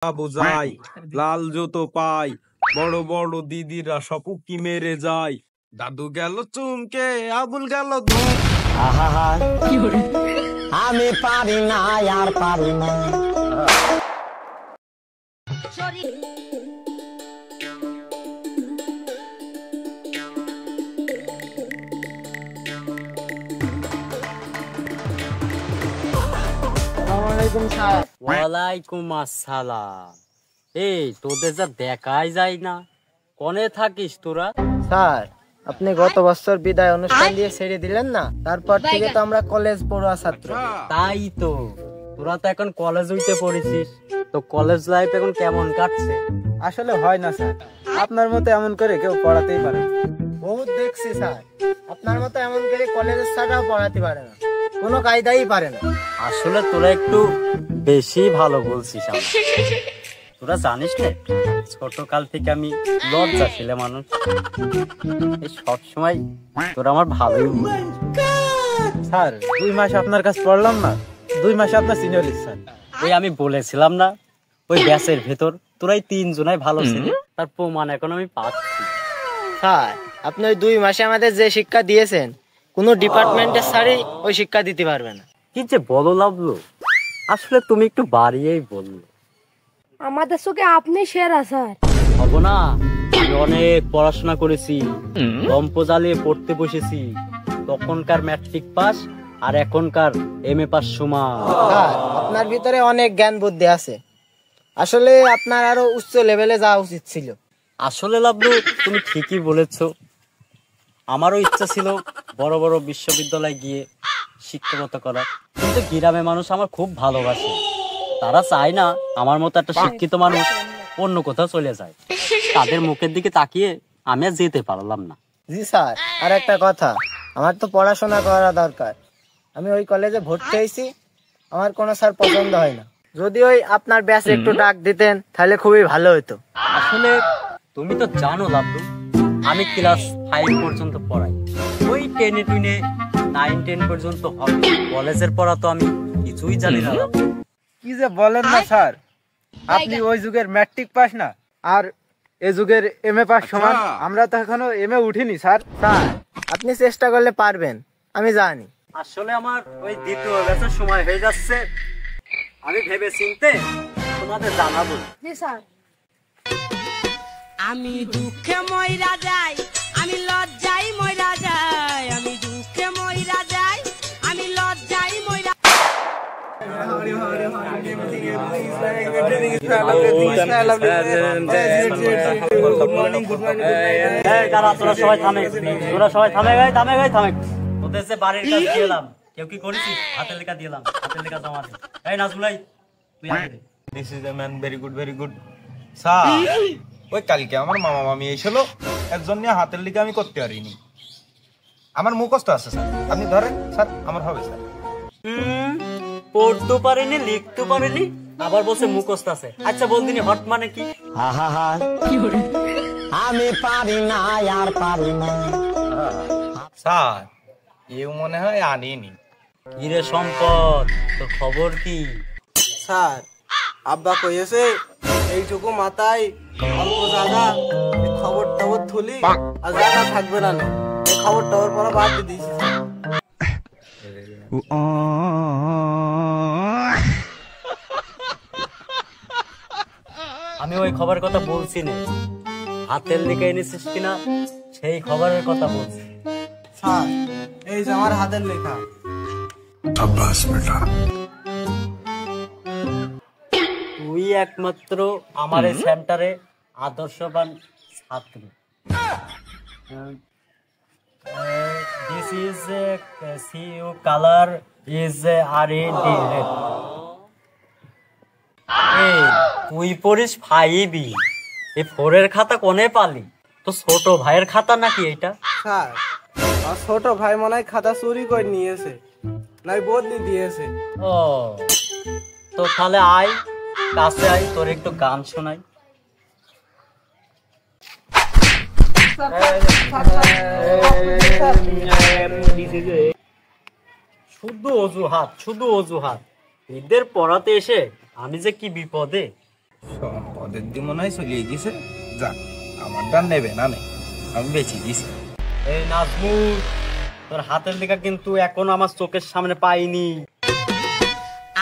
বোঝাই লাল জুতো পাই, বড় বড় দিদিরা সব উকি মেরে যায়। দাদু গেল চুমকে, আবুল গেল ধুম। আহা আমি পারি না আর পারি না। ওয়ালাইকুম আসসালাম। এই তোদের যা দেখাই যায় না, কোনে থাকিস তোরা? স্যার, আপনি গত বছর বিদায় অনুষ্ঠান দিয়ে ছেড়ে দিলেন না, তারপর থেকে তো আমরা কলেজ পড়ুয়া ছাত্র। তাই তো, তোরা তো এখন কলেজ হইতে পড়েছিস, তো কলেজ লাইফ এখন কেমন কাটছে? আসলে হয় না স্যার, আপনার মতো এমন করে কেউ পড়াতেই পারে। বহুত দেখছি স্যার, আপনার মতো এমন করে কলেজের স্যাররাও পড়াতে পারে না, কোনো কায়দাই পারে না। আসলে তোরা একটু বেশি ভালো বলছিস। তোরা জানিস না, ছোটকাল থেকে আমি লজ্জা ছেলে মানুষ, এই সবসময় তোরা আমার ভালোই বলিস। স্যার, 2 মাস আপনার কাছে পড়লাম না, 2 মাসে আপনার সিনিয়র স্যার। ওই আমি বলেছিলাম না, ওই ব্যাচের ভেতর তোরাই 3 জনাই ভালো ছিলি, তার প্রমাণ এখন আমি পাচ্ছি। স্যার, আপনি ওই 2 মাসে আমাদের যে শিক্ষা দিয়েছেন, কোনো ডিপার্টমেন্টের স্যারই ওই শিক্ষা দিতে পারবে না। কি যে বলো লাভলো, আসলে তুমি একটু বাড়িয়েই বললো। আমাদের চোখে আপনি সেরা স্যার। হবো না, আমি অনেক পড়াশোনা করেছি, লম্প জ্বালিয়ে পড়তে বসেছি। তখনকার ম্যাট্রিক পাস আর এখনকার এমএ পাস সমান। স্যার, আপনার ভিতরে অনেক জ্ঞান বুদ্ধি আছে, আসলে আপনার আরো উচ্চ লেভেলে যাওয়া উচিত ছিল। আসলে লাভলু, তুমি ঠিকই বলেছো, আমারও ইচ্ছা ছিল বড় বড় বিশ্ববিদ্যালয়ে গিয়ে শিক্ষকতা করার, কিন্তু গ্রামে মানুষ আমার খুব ভালোবাসে, তারা চায় না আমার মতো একটা শিক্ষিত মানুষ অন্য কোথাও চলে যায়। তাদের মুখের দিকে তাকিয়ে আমি আর যেতে পারলাম না। জি স্যার, আর একটা কথা, আমার তো পড়াশোনা করা দরকার। আমি ওই কলেজে ভর্তি হয়েছি, আমার কোনো স্যার পছন্দ হয় না। যদি ওই আপনার ব্যাচে একটু ডাক দিতেন তাহলে খুবই ভালো হতো। আসলে তুমি তো জানো লাভলু, আমি ক্লাস 5 পর্যন্ত পড়াই, ওই 10 টুনে 9 10 পর্যন্ত হবে। কলেজের পড়া তো আমি কিছুই জানি না। কি যে বলেন না স্যার, আপনি ওই যুগের ম্যাট্রিক পাস না, আর এই যুগের এমএ পাস সমান। আমরা তো এখনো এমএ উঠিনি স্যার। স্যার, আপনি চেষ্টা করলে পারবেন, আমি জানি। আসলে আমার ওই দ্বিতীয় ব্যাচের সময় হয়ে যাচ্ছে, আমি ভেবে চিন্তে তোমাদের জানাবো। জি স্যার। আমি দুঃখে মইরা যাই, আমি লজ্জাই মইরা যাই, আমি দুঃখে মইরা যাই, আমি লজ্জাই মইরা। তোরা সবাই থামে, তোরা সবাই থামে গাই, থামে গাই, থামে। ওদের যে বাড়ির কাজ দিলাম, কেউ কি করেছিস? হাতের লেখা দিলাম, হাতের লেখা জমা দে। এই নাজমুলাই, তুই আগে দে। This is a man, very good very good. Sir, ওই কালকে আমার মামা মামি এসেছিল, এর জন্য হাতের লিখে আমি করতে পারিনি। আমার মুখস্থ আছে স্যার, আপনি ধরেন স্যার, আমার হবে স্যার। পড়তে পারিনি, লিখতে পারিনি, আবার বসে মুখস্থ আছে। আচ্ছা বলদিনি হট মানে কি? আহা আমি পারি না আর পারি না। স্যার, এও মনে হয় আনিনি। কিরে সম্পদ, তোর খবর কি? স্যার, আব্বা কইছে এইটুকু মাথায় অল্প জায়গা, খবর টবর থুলি আর জায়গা থাকবে না, এই খবর টবর পরে বাদ দিয়ে দিয়েছি। আমি ওই খবরের কথা বলছি না, হাতের লিখে এনেছিস কিনা সেই খবরের কথা বলছি। স্যার, এই যে আমার হাতের লেখা। তুই একমাত্র আমার এই সেন্টারে আদর্শবান ছাত্র। This is C U colour is R A D. তুই পড়িস 5 এই 4 এর খাতা কোনে পালি? তো ছোট ভাইয়ের খাতা নাকি এইটা? স্যার, আমার ছোট ভাই মনে হয় খাতা চুরি করে নিয়েছে, নাই বদলি দিয়েছে। ও, তো তাহলে আয়, কাছে আয়, তোর একটু গান শোনাই। শুধু অজুহাত, শুধু অজুহাত। ঈদের পড়াতে এসে আমি যে কি বিপদে। সম্পদের দিয়ে মনে হয় চলিয়ে গেছে। যাক, আমার ডান নেবে না নেই, আমি বেঁচে দিছি। এই নাজমুল, তোর হাতের লেখা কিন্তু এখনো আমার চোখের সামনে পাইনি।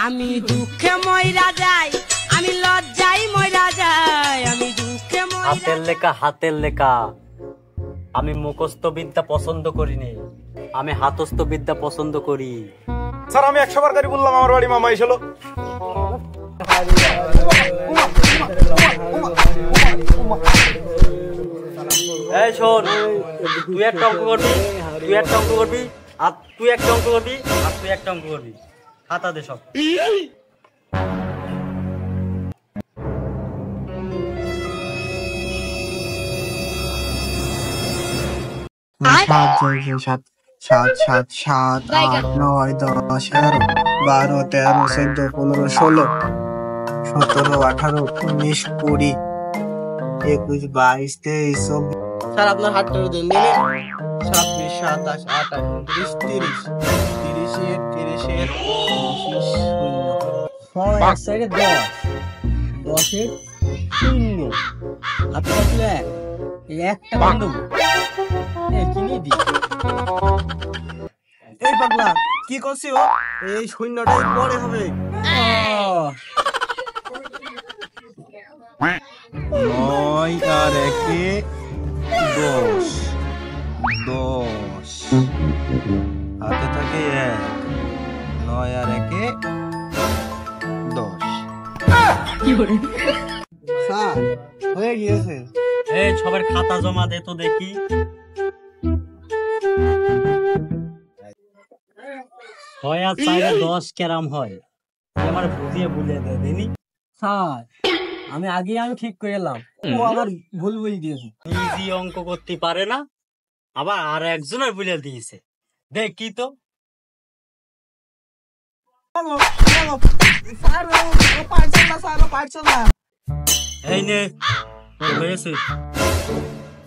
আমি দুঃখে মইরা যাই, আমি লজ্জাই মইরা যাই, আমি দুঃখে মইরা হাতের লেখা, হাতের লেখা। আমি মুখস্থ বিদ্যা পছন্দ করি নে, আমি হাতস্থ বিদ্যা পছন্দ করি। স্যার আমি 100 বার করে বললাম আমার বাড়ি মামা এসেলো। এই শোন, তুই একটা অঙ্ক করবি, তুই একটা অঙ্ক করবি, আর তুই একটা অঙ্ক করবি, আর তুই একটা অঙ্ক করবি। খাতা দে সব। সাত সাত সাত সাত সাত 8 9 10 11 12 13 14 15 16 17 18 19 20 21 22 23 24। স্যার আপনার হাত ধরে দিন দিলে 26 27 28 29 30 30 এর 30 সাইডে 10 10 শূন্য হাতে থাকলে একটা বন্ধ কিনে দি। এই পাগলা কি করছিস ও? এই শূন্যটাই পরে হবে। 9 আর 1 10 10 হাতে থাকে 1, 9 আর 1 10। স্যার হয়ে গিয়েছে। এই সবার খাতা জমা দে তো দেখি। হয় আর 4 10 কেরাম হয়, আমার বুঝিয়ে বুঝিয়ে দে দিনি। স্যার আমি ঠিক করে এলাম, ও আবার ভুল বুঝিয়ে দিয়েছে। ইজি অঙ্ক করতে পারে না, আবার আর একজনের বুঝে দিয়েছে। দেখি তো। এই নে হয়েছে,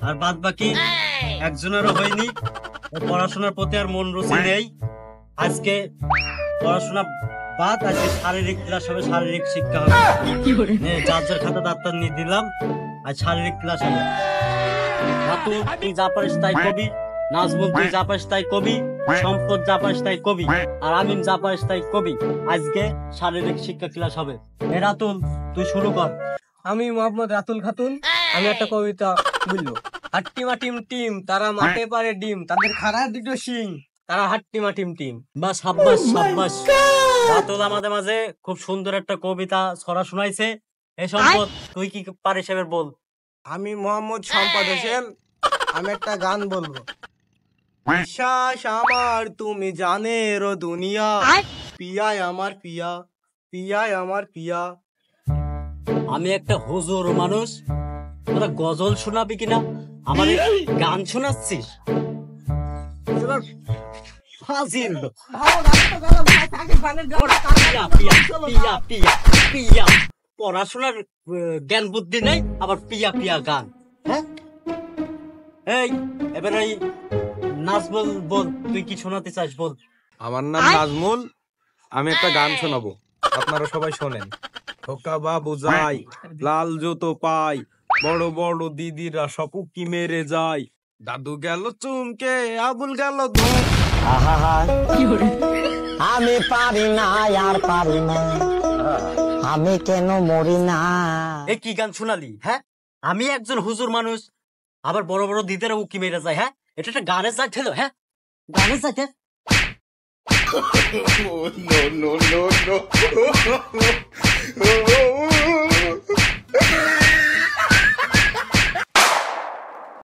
আর বাদ বাকি একজনেরও হয়নি। পড়াশোনার প্রতি আর মন রুচি নেই। আজকে পড়াশোনা বাদ, আজকে শারীরিক ক্লাস হবে, শারীরিক শিক্ষা হবে। যার যার খাতা দাপ্তর নিয়ে দিলাম, আর শারীরিক ক্লাস হবে। রাতুল তুই যা পারিস তাই কবি, নাজমুল তুই যা পারিস তাই কবি, সম্পদ যা পারিস তাই কবি, আর আমিন যা পারিস তাই কবি। আজকে শারীরিক শিক্ষা ক্লাস হবে। এ রাতুল তুই শুরু কর। আমি মোহাম্মদ রাতুল খাতুন, আমি একটা কবিতা বললো। হাট্টিমা টিম টিম, তারা মাঠে পারে ডিম, তাদের খাড়া দুটো শিং, তারা হাট্টিমা টিম টিম। বাস, সাব্বাস সাব্বাস। রাতুল আমাদের মাঝে খুব সুন্দর একটা কবিতা ছড়া শোনাইছে। এই সম্পদ তুই কি পারিস এবার বল। আমি মোহাম্মদ সম্পদ হোসেন, আমি একটা গান বলবো। বিশ্বাস আমার তুমি জানের ও দুনিয়া, পিয়ায় আমার পিয়া, পিয়ায় আমার পিয়া। আমি একটা হুজুর মানুষ, তোরা গজল শোনাবি কিনা, আমার গান শোনাচ্ছিস? ফাজিল লোক। পিয়া, পিয়া, পিয়া, পিয়া, পিয়া। পড়াশোনার জ্ঞান বুদ্ধি নেই, আবার পিয়া পিয়া গান। হ্যাঁ, এই এবার এই নাজমুল বল, তুই কি শোনাতে চাস বল। আমার নাম নাজমুল, আমি একটা গান শোনাবো, আপনারা সবাই শোনেন। খোকা বাবু যাই, লাল জুতো পাই, বড় বড় দিদিরা সব উকি মেরে যায়। দাদু গেল চুমকে, আবুল গেল ধুম। আমি পারি না আর পারি না, আমি কেন মরি না। এ কি গান শোনালি? হ্যাঁ, আমি একজন হুজুর মানুষ, আবার বড় বড় দিদিরা উকি মেরে যায়। হ্যাঁ, এটা একটা গানের জাত ছিল। হ্যাঁ, গানের জাত। No, no, no, no.